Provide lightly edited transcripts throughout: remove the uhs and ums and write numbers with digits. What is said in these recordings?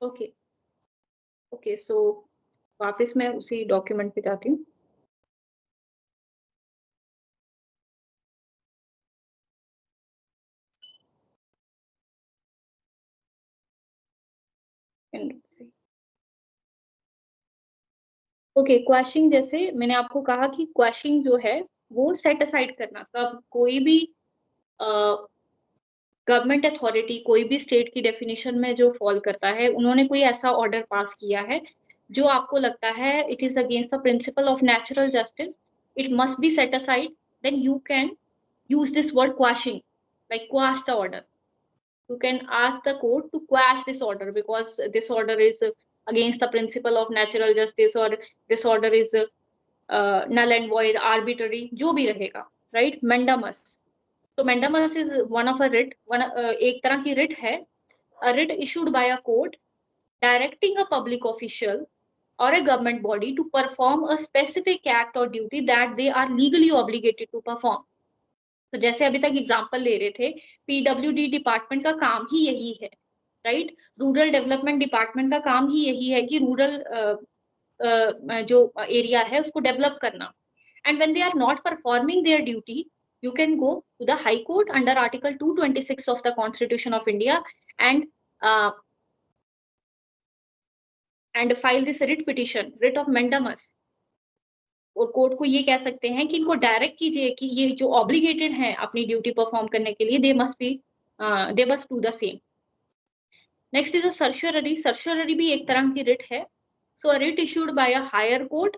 Okay okay, सो वापस मैं उसी डॉक्यूमेंट पे जाती हूँ। ओके, क्वैशिंग, जैसे मैंने आपको कहा कि क्वैशिंग जो है वो सेट असाइड करना, कब कोई भी गवर्नमेंट अथॉरिटी कोई भी स्टेट की डेफिनेशन में जो फॉल करता है, उन्होंने कोई ऐसा ऑर्डर पास किया है जो आपको लगता है it is against the principle of natural justice, it must be set aside, then you can use this word quashing, like quash the order. You can ask the court to quash this order because this order is against the principle of natural justice, or this order is null and void, arbitrary, जो भी रहेगा, right? Mandamus. तो mandamus is one of a writ, एक तरह की writ है, a writ issued by a court directing a public official or a government body to perform a specific act or duty that they are legally obligated to perform. तो जैसे अभी तक example ले रहे थे, पीडब्ल्यूडी डिपार्टमेंट का काम ही यही है, राइट? रूरल डेवलपमेंट डिपार्टमेंट का काम ही यही है कि रूरल जो एरिया है उसको डेवलप करना। And when they are not performing their duty, you can go to the high court under article 226 of the constitution of india, and uh, and file this writ petition, writ of mandamus, और court को ये कह सकते हैं कि इनको direct कीजिए कि ये जो ऑब्लिगेटेड हैं अपनी ड्यूटी परफॉर्म करने के लिए, they must do the same. Next is a certiorari. Certiorari भी एक तरह की रिट है। So a writ issued by a higher court,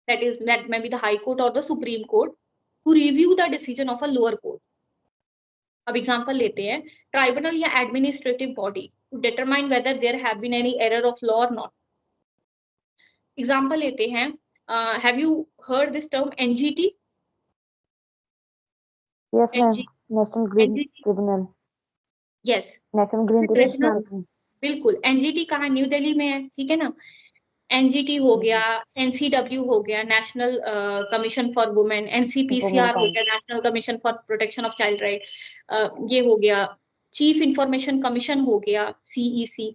that may be the high court or the supreme court, to review the decision of a lower court. अब example लेते हैं, tribunal या administrative body to determine whether there have been any error of law और नॉट। Example लेते हैं, have you heard this term NGT? Yes, ma'am. NGT, National Green NGT, Tribunal. yes, National Green tribunal, Tribunal. बिल्कुल। NGT कहाँ? New Delhi में है, ठीक है ना? एनजीटी हो गया, एनसीडब्ल्यू हो गया, national commission for women, NCPCR हो गया, national commission for protection of child right, ये हो गया, चीफ इंफॉर्मेशन कमीशन हो गया, सीईसी।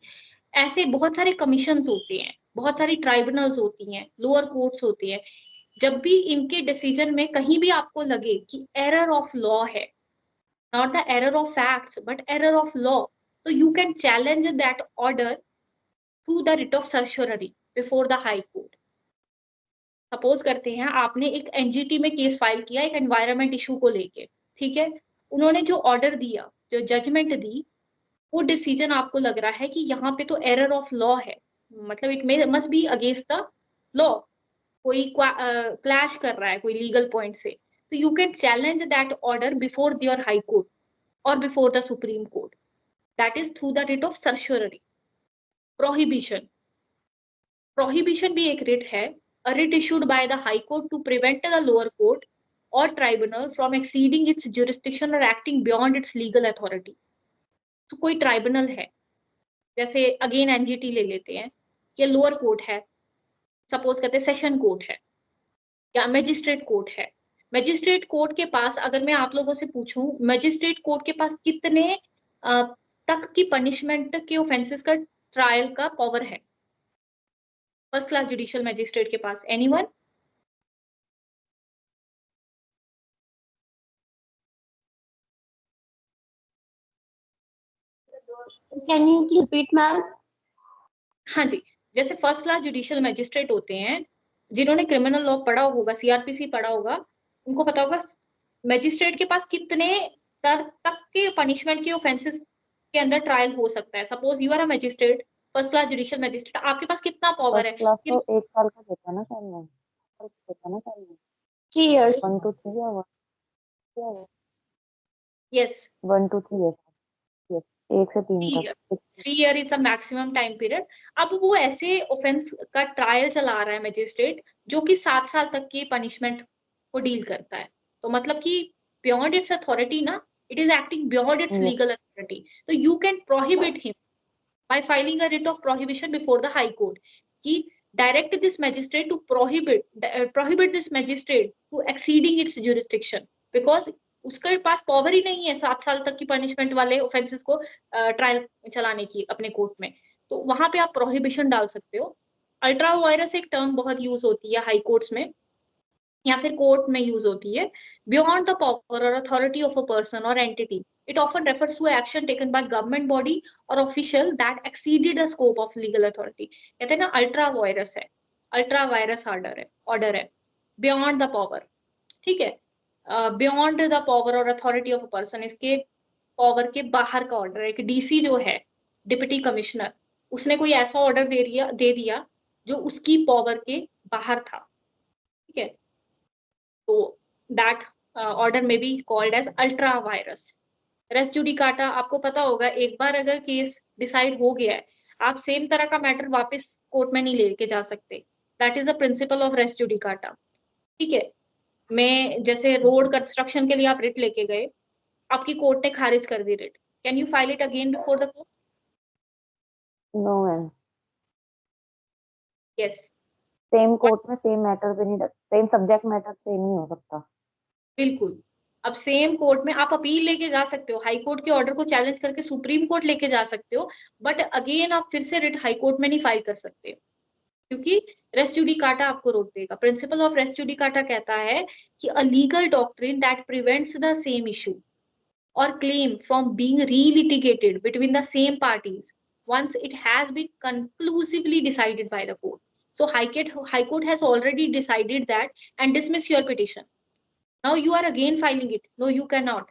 ऐसे बहुत सारे कमीशंस होते हैं, बहुत सारी ट्राइब्यूनल्स होती हैं, लोअर कोर्ट्स होती हैं। जब भी इनके डिसीजन में कहीं भी आपको लगे कि एरर ऑफ लॉ है, not the error of facts but error of law, so you can challenge that order through the writ of certiorari before the high court. Suppose करते हैं आपने एक एनजीटी में केस फाइल किया एक environment issue को लेके, ठीक है? उन्होंने जो ऑर्डर दिया, जो जजमेंट दी, वो डिसीजन आपको लग रहा है कि यहाँ पे तो एरर ऑफ लॉ है, मतलब it may must be against the law, कोई क्लैश कर रहा है कोई लीगल पॉइंट से, तो you can challenge that order before your high court or before the Supreme Court. That is through the writ of certiorari. Prohibition. Prohibition भी एक writ है, a writ issued by the High Court to prevent the lower court or tribunal from exceeding its jurisdiction or acting beyond its legal authority. तो कोई tribunal है, जैसे again NGT ले लेते हैं, या लोअर कोर्ट है, सपोज करते हैं सेशन कोर्ट है, या मजिस्ट्रेट कोर्ट है। मजिस्ट्रेट कोर्ट के पास, अगर मैं आप लोगों से पूछूं, मजिस्ट्रेट कोर्ट के पास कितने तक की पनिशमेंट के ऑफेंसेस का ट्रायल का पावर है फर्स्ट क्लास जुडिशियल मजिस्ट्रेट के पास? Anyone? Can you repeat ma'am? हाँ जी, जैसे फर्स्ट क्लास जुडिशियल मजिस्ट्रेट होते हैं, जिन्होंने क्रिमिनल लॉ पढ़ा होगा, सीआरपीसी पढ़ा होगा, उनको पता होगा मजिस्ट्रेट के पास कितने तक के पनिशमेंट के ऑफेंसेस के अंदर ट्रायल हो सकता है। Suppose you are a magistrate, first class judicial magistrate, आपके पास कितना पावर है? फर्स्ट क्लास तो 1 साल का देता है ना साल में, 3 years. 1 to 3 या यस, 1 to 3 है, 1 से 3 तक। 3 year is the maximum time period. अब वो ऐसे ऑफेंस का ट्रायल चला रहा है मजिस्ट्रेट, जो कि 7 साल तक की पनिशमेंट को डील करता है, तो मतलब कि बियॉन्ड इट्स अथॉरिटी ना, it is acting beyond its legal authority, तो you can prohibit him by filing a writ of prohibition before the high court, कि direct this magistrate to prohibit this magistrate to exceeding its jurisdiction, because उसके पास power ही नहीं है 7 साल तक की punishment वाले offences को ट्रायल चलाने की अपने कोर्ट में। तो वहां पे आप प्रोहिबिशन डाल सकते हो। अल्ट्रा वायरस एक टर्म बहुत यूज होती है हाई कोर्ट्स में या फिर कोर्ट में यूज होती है। बियॉन्ड द पावर और अथॉरिटी ऑफ अ पर्सन और entity, it often refers to action taken by government body और official that exceeded the scope of legal authority. कहते हैं ना अल्ट्रा वायरस है, अल्ट्रा वायरस ऑर्डर है बियॉन्ड द पावर, ठीक है, बियॉन्ड द पावर और अथॉरिटी ऑफ अ पर्सन, इसके पावर के बाहर का ऑर्डर है। एक डीसी जो है, डिप्टी कमिश्नर, उसने कोई ऐसा ऑर्डर दे दिया जो उसकी पावर के बाहर था, ठीक है, तो that order may be called as ultra vires. Res judicata आपको पता होगा, एक बार अगर केस डिसाइड हो गया है, आप सेम तरह का मैटर वापस कोर्ट में नहीं लेके जा सकते। That is the principle of res judicata, ठीक है। मैं जैसे रोड कंस्ट्रक्शन के लिए आप रिट लेके गए, आपकी कोर्ट ने खारिज कर दी रिट, can you file it again before the court? No ma'am, yes. Same court में सेम मैटर पे नहीं, सेम सब्जेक्ट मैटर सेम नहीं हो सकता। बिल्कुल। अब सेम कोर्ट में आप अपील लेके जा सकते हो, हाई कोर्ट के ऑर्डर को चैलेंज करके सुप्रीम कोर्ट लेके जा सकते हो, बट अगेन आप फिर से रिट हाई कोर्ट में नहीं फाइल कर सकते, क्योंकि रेस जुडिकाटा आपको रोक देगा। प्रिंसिपल ऑफ रेस जुडिकाटा कहता है कि a legal doctrine that prevents the same issue or claim from being relitigated between the same parties once it has been conclusively decided by the court. So High Court has already decided that and dismiss your petition. Now you are again filing it. No, you cannot.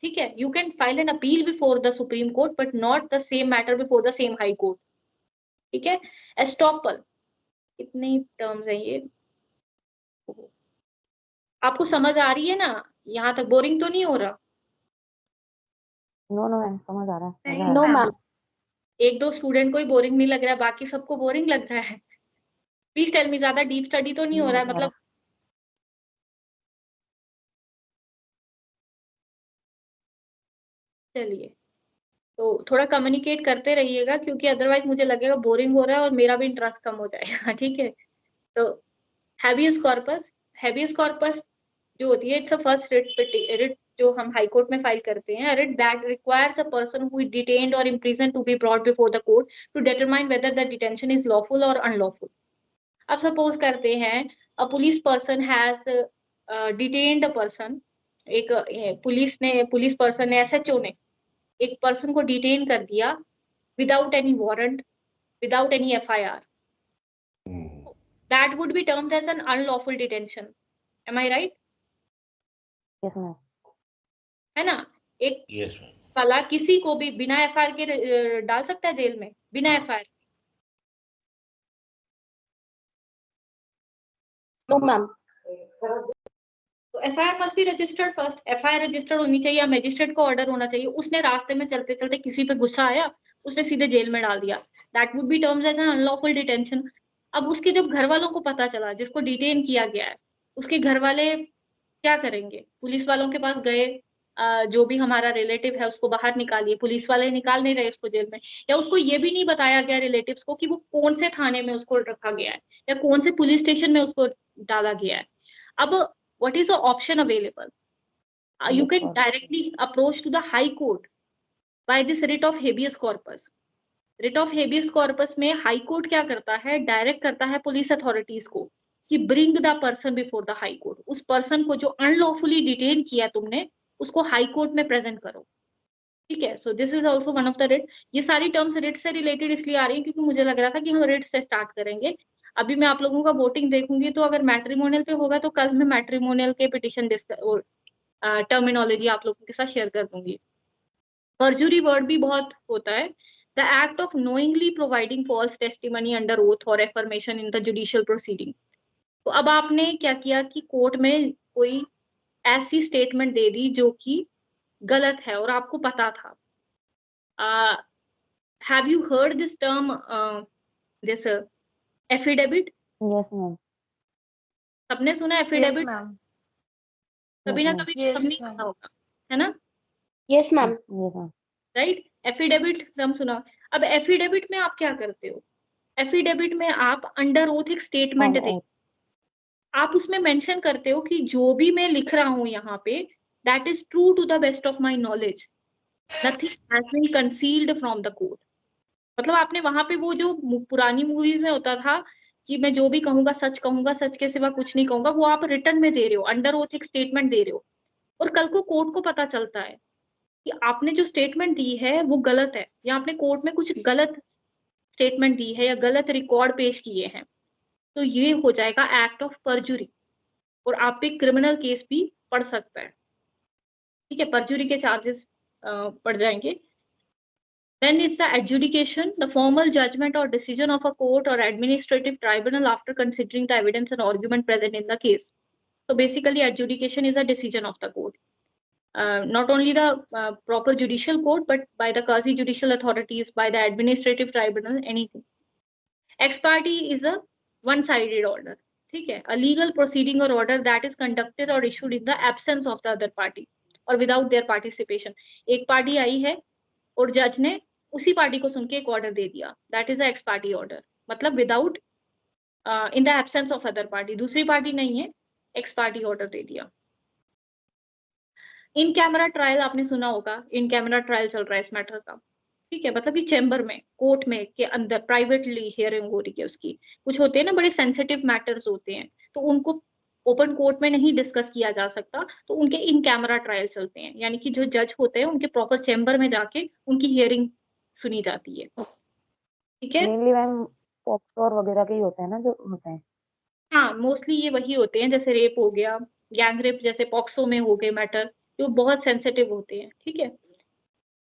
ठीक है, you can file an appeal before the Supreme Court but not the same matter before the same High Court. ठीक है। Estoppel, कितने terms हैं ये, आपको समझ आ रही है ना? यहाँ तक बोरिंग तो नहीं हो रहा? नो नो मैम, समझ आ रहा है, मजा आ No, रहा है। ma'am. एक दो स्टूडेंट को ही बोरिंग नहीं लग रहा है, बाकी सबको बोरिंग लग रहा है? प्लीज टेल मी, ज्यादा डीप स्टडी तो नहीं हो रहा है? मजा आ मतलब चलिए, तो थोड़ा कम्युनिकेट करते रहिएगा, क्योंकि अदरवाइज मुझे लगेगा बोरिंग हो रहा है और मेरा भी इंटरेस्ट कम हो जाएगा। ठीक है, तो हैबियस कॉर्पस, हैबियस कॉर्पस जो होती है, इट्स अ फर्स्ट रिट जो हम हाई कोर्ट में फाइल करते हैं, writ that requires a person who is detained और imprison to be brought before the court to determine whether the detention is lawful और अनलॉफुल। अब सपोज करते हैं a police person has detained a person, एक police person ने, SHO ने एक person को डिटेन कर दिया without any warrant, without any FIR, that would be termed as an unlawful detention. Am I right? Yes ma'am. है ना? एक साला किसी को भी बिना एफआईआर के डाल सकता है जेल में, बिना एफआईआर? No, ma'am. तो FIR must be registered first, FIR registered होनी चाहिए या मजिस्ट्रेट को ऑर्डर होना चाहिए। उसने रास्ते में चलते चलते किसी पे गुस्सा आया, उसने सीधे जेल में डाल दिया, that would be terms as an unlawful detention. अब उसके जब घर वालों को पता चला, जिसको डिटेन किया गया है, उसके घर वाले क्या करेंगे? पुलिस वालों के पास गए, जो भी हमारा रिलेटिव है उसको बाहर निकालिए, पुलिस वाले निकाल नहीं रहे उसको जेल में, या उसको ये भी नहीं बताया गया रिलेटिव्स को कि वो कौन से थाने में उसको रखा गया है या कौन से पुलिस स्टेशन में उसको डाला गया है। अब what is the option available? You can directly approach to the high court by this writ of habeas corpus. writ of habeas corpus में हाई कोर्ट क्या करता है? डायरेक्ट करता है पुलिस अथॉरिटीज को कि bring the person before the high court. उस person को जो अनलॉफुली डिटेन किया तुमने, उसको हाई कोर्ट में प्रेजेंट करो। ठीक है, so this is also one of the writ. ये सारी टर्म्स रिट से रिलेटेड इसलिए आ रही है क्योंकि मुझे लग रहा था कि हम रिट से स्टार्ट करेंगे। अभी मैं आप लोगों का वोटिंग देखूंगी, तो अगर मैट्रिमोनियल पे होगा तो कल मैं मैट्रिमोनियल के पिटिशन टर्मिनोलॉजी आप लोगों के साथ शेयर कर दूंगी। परजुरी वर्ड भी बहुत होता है, the act of knowingly providing false testimony under oath और affirmation in the judicial proceeding. तो अब आपने क्या किया कि कोर्ट में कोई ऐसी स्टेटमेंट दे दी जो कि गलत है और आपको पता था। Have you heard this term, this affidavit? Yes ma'am. सबने सुना Yes, एफिडेविट? ma'am. कभी ना Yes, कभी Yes, सबने ma'am. सुना होगा, है ना? Yes, ma'am. Yes ma'am. Right, affidavit हम सुना। अब एफिडेविट में आप क्या करते हो? एफिडेविट में आप अंडर ओथ एक स्टेटमेंट दे, आप उसमें मेंशन करते हो कि जो भी मैं लिख रहा हूं यहाँ पे, that is true to the best of my knowledge, nothing has been concealed from the court. मतलब आपने वहां पे वो जो पुरानी मूवीज में होता था कि मैं जो भी कहूंगा, सच के सिवा कुछ नहीं कहूंगा, वो आप रिटर्न में दे रहे हो, अंडर ओथ एक स्टेटमेंट दे रहे हो, और कल को कोर्ट को पता चलता है कि आपने जो स्टेटमेंट दी है वो गलत है, या आपने कोर्ट में कुछ गलत स्टेटमेंट दी है या गलत रिकॉर्ड पेश किए हैं, तो ये हो जाएगा एक्ट ऑफ परजुरी, और आप पे क्रिमिनल केस भी पड़ सकता है। ठीक है, परजुरी के चार्जेस पड़ जाएंगे। Then is the adjudication, the formal judgment or decision of a court or administrative tribunal after considering the evidence and argument present in the case. So basically, adjudication is a decision of the court. Not only the proper judicial court, but by the quasi judicial authorities, by the administrative tribunal, anything. Ex parte is a one-sided order. ठीक है, a legal proceeding or order that is conducted or issued in the absence of the other party or without their participation. एक party आई है और जज ने उसी party को सुन के एक ऑर्डर दे दिया, that is the ex parte order, मतलब without in the absence of other party, दूसरी पार्टी नहीं है, एक्स पार्टी ऑर्डर दे दिया। इन कैमरा ट्रायल आपने सुना होगा, इन कैमरा ट्रायल चल रहा है इस मैटर का। ठीक है, मतलब कि चैम्बर में, कोर्ट में के अंदर प्राइवेटली हियरिंग हो रही है उसकी। कुछ होते हैं ना बड़े सेंसिटिव मैटर्स होते हैं, तो उनको ओपन कोर्ट में नहीं डिस्कस किया जा सकता, तो उनके इन कैमरा ट्रायल चलते हैं, यानी कि जो जज होते हैं उनके प्रॉपर चैम्बर में जाके उनकी हियरिंग सुनी जाती है। ठीक है, मेनली मैम पॉक्सो और वगैरह के ही होते हैं ना जो होते हैं। हाँ मोस्टली ये वही होते हैं, जैसे रेप हो गया, गैंग रेप जैसे पॉक्सो में हो गए मैटर, जो बहुत सेंसिटिव होते हैं। ठीक है,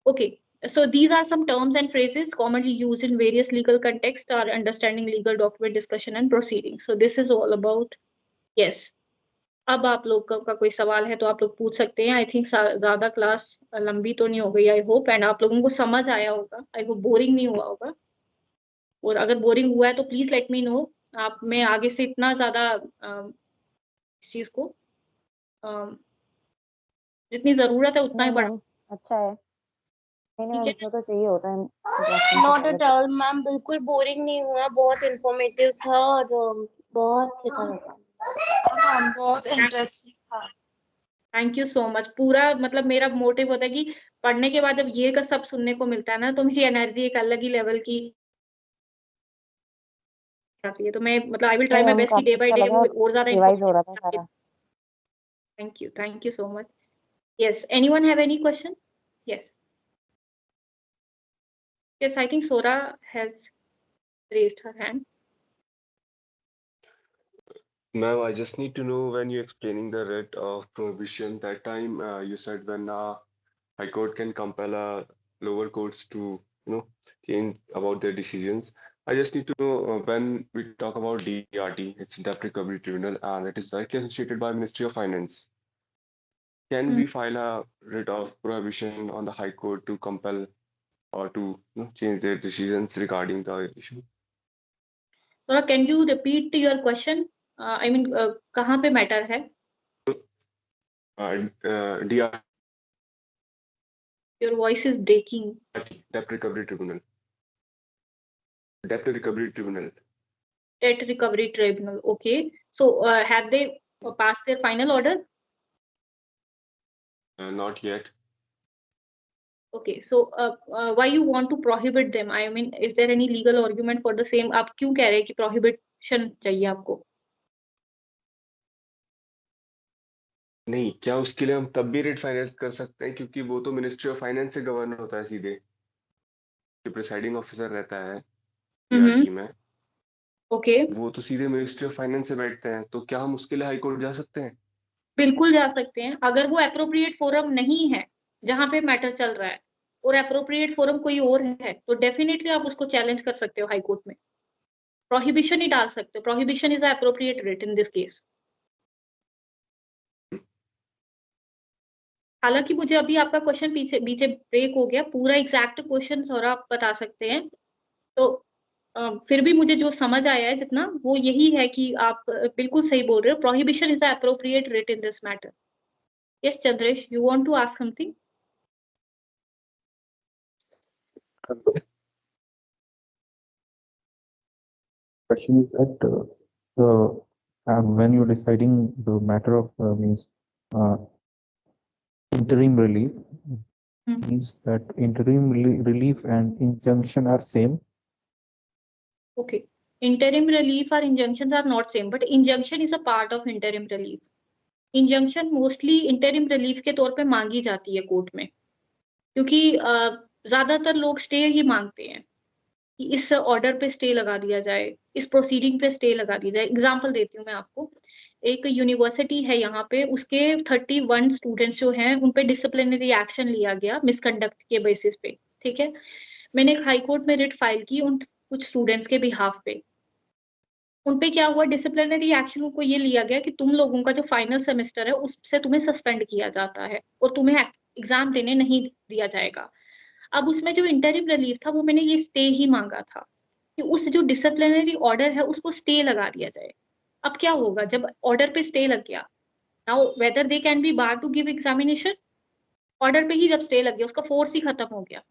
okay, so these are some terms and phrases commonly used in various legal contexts or understanding legal document discussion and proceeding. So this is all about, yes. अब आप लोग का कोई सवाल है तो आप लोग पूछ सकते हैं। आई थिंक ज्यादा क्लास लंबी तो नहीं हो गई, आई होप, एंड आप लोगों को समझ आया होगा, आई होप बोरिंग नहीं हुआ होगा, और अगर बोरिंग हुआ है तो प्लीज लेट मी नो। आप मैं आगे से इतना ज्यादा इस चीज को जितनी जरूरत है उतना ही नहीं पढ़ा। मैम अच्छा है, नहीं ठीक मैम है, इसमें तो चाहिए होता है इंटरेस्टिंग से नॉट पहले एट तो। ऑल मैम, बिल्कुल बोरिंग नहीं हुआ, बहुत इंफॉर्मेटिव था और बहुत अच्छा लगा। हाँ, बहुत इंटरेस्टिंग था। Thank you so much. पूरा मतलब मेरा मोटिव होता है कि पढ़ने के बाद जब ये का सब सुनने को मिलता है ना, तो मेरी एनर्जी एक अलग ही लेवल की आती है। तो मैं मतलब आई विल ट्राई नहीं माय मैम बेस्ट कि काफी डे बाय अच्छा डे लगा, वो और ज्यादा रिवाइज हो रहा था इन्फॉर्मेटिव। सारा। Thank you so much. Yes, anyone have any question? Yes, yes, I think Sora has raised her hand. Ma'am, I just need to know when you're explaining the writ of prohibition. That time you said when High Court can compel lower courts to, change about their decisions. I just need to know when we talk about DRT, it's Debt Recovery Tribunal, and it is directly associated by Ministry of Finance. Can we file a writ of prohibition on the High Court to compel or to change their decisions regarding the issue? Sora, can you repeat your question? I mean, कहाँ पे matter है? DRT, Your voice is breaking. Debt Recovery Tribunal. Debt Recovery Tribunal. Debt Recovery Tribunal. Okay. So, have they passed their final order? Not yet. Okay. So, why you want to prohibit them? I mean, is there any legal argument for the same? आप क्यों कह रहे हैं कि prohibition चाहिए आपको? नहीं, क्या उसके लिए हम तब भी रेट फाइनेंस कर सकते हैं, क्योंकि वो तो मिनिस्ट्री ऑफ फाइनेंस से गवर्न होता है सीधे, जो प्रिसाइडिंग ऑफिसर रहता है डीआरटी में, ओके, वो तो सीधे मिनिस्ट्री ऑफ फाइनेंस से बैठते हैं। तो क्या हम उसके लिए हाई कोर्ट जा सकते हैं? बिल्कुल जा सकते हैं। अगर वो एप्रोप्रिएट फोरम नहीं है जहां पे मैटर चल रहा है, और एप्रोप्रिएट फोरम कोई और है, तो डेफिनेटली आप उसको चैलेंज कर सकते हो हाई कोर्ट में। प्रोहिबिशन ही डाल सकते हो, prohibition is appropriate writ in this case. हालांकि मुझे अभी आपका क्वेश्चन पीछे पीछे ब्रेक हो गया, पूरा एग्जैक्ट क्वेश्चन और आप बता सकते हैं। तो फिर भी मुझे जो समझ आया है जितना, वो यही है कि आप बिल्कुल सही बोल रहे हो, prohibition is appropriate writ in this matter. Yes Chandresh, you want to ask something? Question is that when you're deciding the matter of means interim relief, Means that interim relief and injunction are same. Okay. Interim relief or injunctions are not same, but injunction is a part of interim relief. Injunction mostly interim relief के तौर पे मांगी जाती है court में, क्योंकि ज्यादातर लोग स्टे ही मांगते हैं कि इस ऑर्डर पे स्टे लगा दिया जाए, इस प्रोसीडिंग पे स्टे लगा दिया जाए। एग्जांपल देती हूँ मैं आपको। एक यूनिवर्सिटी है यहाँ पे, उसके 31 स्टूडेंट्स जो हैं उन पे डिसिप्लिनरी एक्शन लिया गया मिसकंडक्ट के बेसिस पे, ठीक है। मैंने एक हाई कोर्ट में रिट फाइल की उन कुछ स्टूडेंट्स के बिहाफ पे। उन पे क्या हुआ, डिसिप्लिनरी एक्शन को ये लिया गया कि तुम लोगों का जो फाइनल सेमेस्टर है उससे तुम्हें सस्पेंड किया जाता है और तुम्हें एग्जाम देने नहीं दिया जाएगा। अब उसमें जो इंटरिम रिलीफ था वो मैंने ये स्टे ही मांगा था कि उस जो डिसिप्लिनरी ऑर्डर है उसको स्टे लगा दिया जाए। अब क्या होगा जब ऑर्डर पे स्टे लग गया, now whether they can be bar to give examination, order पे ही जब स्टे लग गया उसका फोर्स ही खत्म हो गया।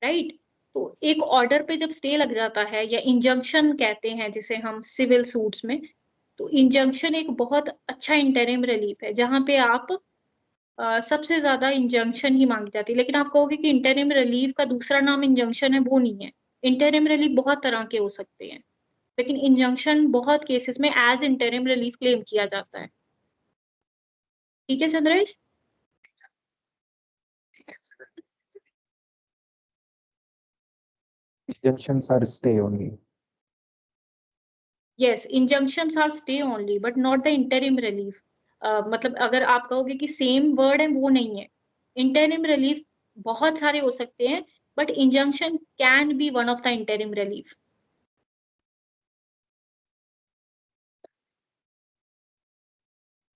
राइट। तो एक ऑर्डर पे जब स्टे लग जाता है, या इंजंक्शन कहते हैं जिसे हम सिविल सूट्स में, तो इंजंक्शन एक बहुत अच्छा इंटरिम रिलीफ है जहां पे आप सबसे ज्यादा इंजंक्शन ही मांगी जाती है। लेकिन आप कहोगे कि इंटरिम रिलीफ का दूसरा नाम इंजंक्शन है, वो नहीं है। इंटरिम रिलीफ बहुत तरह के हो सकते हैं, लेकिन इंजंक्शन बहुत केसेस में एज इंटरिम रिलीफ क्लेम किया जाता है। ठीक है Chandresh? Injunctions are stay only. Yes, injunctions are stay only but not the interim relief. मतलब अगर आप कहोगे कि सेम वर्ड है, वो नहीं है। इंटरिम रिलीफ बहुत सारे हो सकते हैं, but injunction can be one of the interim relief.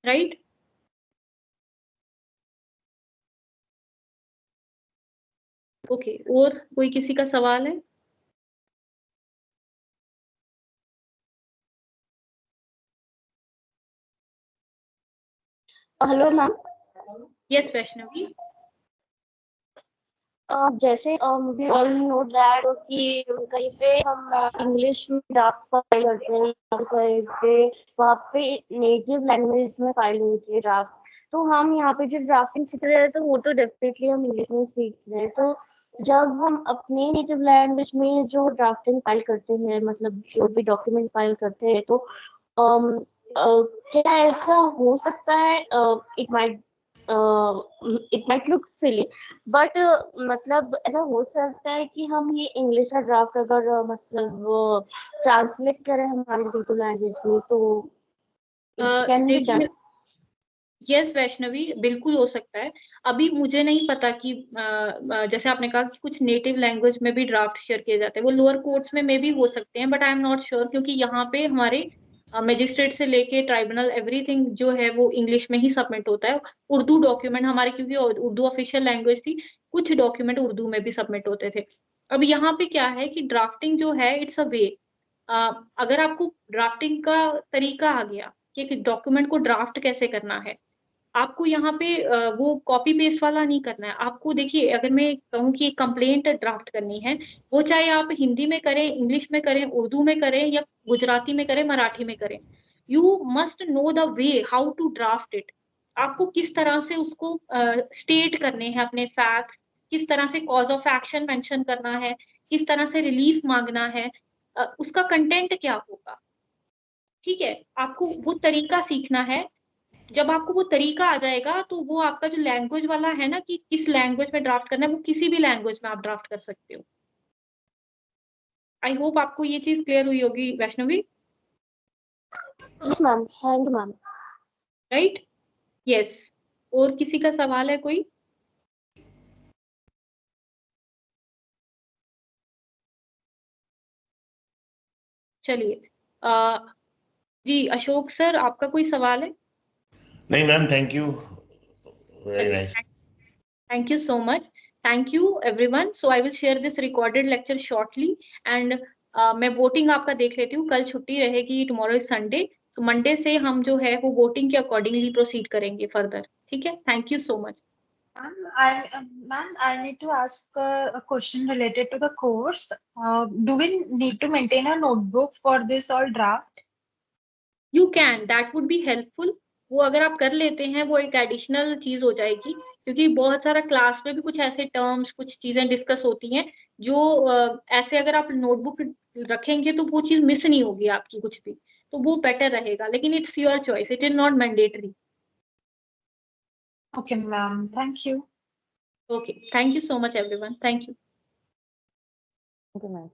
Right. Okay, और कोई किसी का सवाल है? Hello ma'am. यस वैष्णवी। जैसे वी ऑल नो दैट कि कहीं पे हम इंग्लिश में ड्राफ्ट फाइल करते हैं, कहीं पे वहाँ पे नेटिव लैंग्वेज में फाइल होती है ड्राफ्ट। तो हम यहाँ पे जो ड्राफ्टिंग सीख रहे हैं तो वो तो डेफिनेटली हम इंग्लिश में सीख रहे हैं। तो जब हम अपने नेटिव लैंग्वेज में जो ड्राफ्टिंग फाइल करते हैं, मतलब जो भी डॉक्यूमेंट फाइल करते हैं, तो क्या ऐसा हो सकता है, it might look silly, but मतलब ऐसा हो सकता है कि हम ये इंग्लिश का ड्राफ्ट अगर मतलब ट्रांसलेट करें हमारी लोकल लैंग्वेज में, तो can be done? Yes Vaishnavi, बिल्कुल हो सकता है। अभी मुझे नहीं पता कि जैसे आपने कहा कि कुछ नेटिव लैंग्वेज में भी ड्राफ्ट शेयर किए जाते हैं, वो लोअर कोर्ट्स में भी हो सकते हैं, but I am not sure, क्योंकि यहाँ पे हमारे मजिस्ट्रेट से लेके ट्राइब्यूनल एवरीथिंग जो है वो इंग्लिश में ही सबमिट होता है। उर्दू डॉक्यूमेंट हमारे, क्योंकि उर्दू ऑफिशियल लैंग्वेज थी, कुछ डॉक्यूमेंट उर्दू में भी सबमिट होते थे। अब यहाँ पे क्या है कि ड्राफ्टिंग जो है इट्स अ वे। अगर आपको ड्राफ्टिंग का तरीका आ गया कि डॉक्यूमेंट को ड्राफ्ट कैसे करना है, आपको यहाँ पे वो कॉपी पेस्ट वाला नहीं करना है। आपको देखिए, अगर मैं कहूँ कि कंप्लेंट ड्राफ्ट करनी है, वो चाहे आप हिंदी में करें, इंग्लिश में करें, उर्दू में करें, या गुजराती में करें, मराठी में करें, you must know the way how to draft it. आपको किस तरह से उसको स्टेट करने हैं अपने फैक्ट्स, किस तरह से कॉज ऑफ एक्शन मेंशन करना है, किस तरह से रिलीफ मांगना है, उसका कंटेंट क्या होगा। ठीक है, आपको वो तरीका सीखना है। जब आपको वो तरीका आ जाएगा, तो वो आपका जो लैंग्वेज वाला है ना, कि किस लैंग्वेज में ड्राफ्ट करना है, वो किसी भी लैंग्वेज में आप ड्राफ्ट कर सकते हो। आई होप आपको ये चीज क्लियर हुई होगी Vaishnavi. Yes ma'am, thank you ma'am. Right. Yes. और किसी का सवाल है कोई? चलिए, जी अशोक सर, आपका कोई सवाल है? नहीं ma'am, thank you, very nice. Thank you so much. Thank you everyone. So I will share this recorded lecture shortly, and मैं वोटिंग आपका देख लेती हूँ। कल छुट्टी रहेगी, टुमारो इज संडे, तो मंडे से हम जो है वो वोटिंग के अकॉर्डिंगली प्रोसीड करेंगे फर्दर। ठीक है, thank you so much. Ma'am, I need to ask a question related to the course. Do we need to maintain a notebook for this all draft? You can, that would be helpful. वो अगर आप कर लेते हैं वो एक additional चीज हो जाएगी, क्योंकि बहुत सारा क्लास में भी कुछ ऐसे टर्म्स, कुछ चीजें डिस्कस होती हैं जो ऐसे अगर आप नोटबुक रखेंगे तो वो चीज मिस नहीं होगी आपकी कुछ भी, तो वो बेटर रहेगा। लेकिन it's your choice, it is not mandatory. Okay, ma'am. Thank you. Okay, thank you so much everyone, thank you. Thank you, ma'am.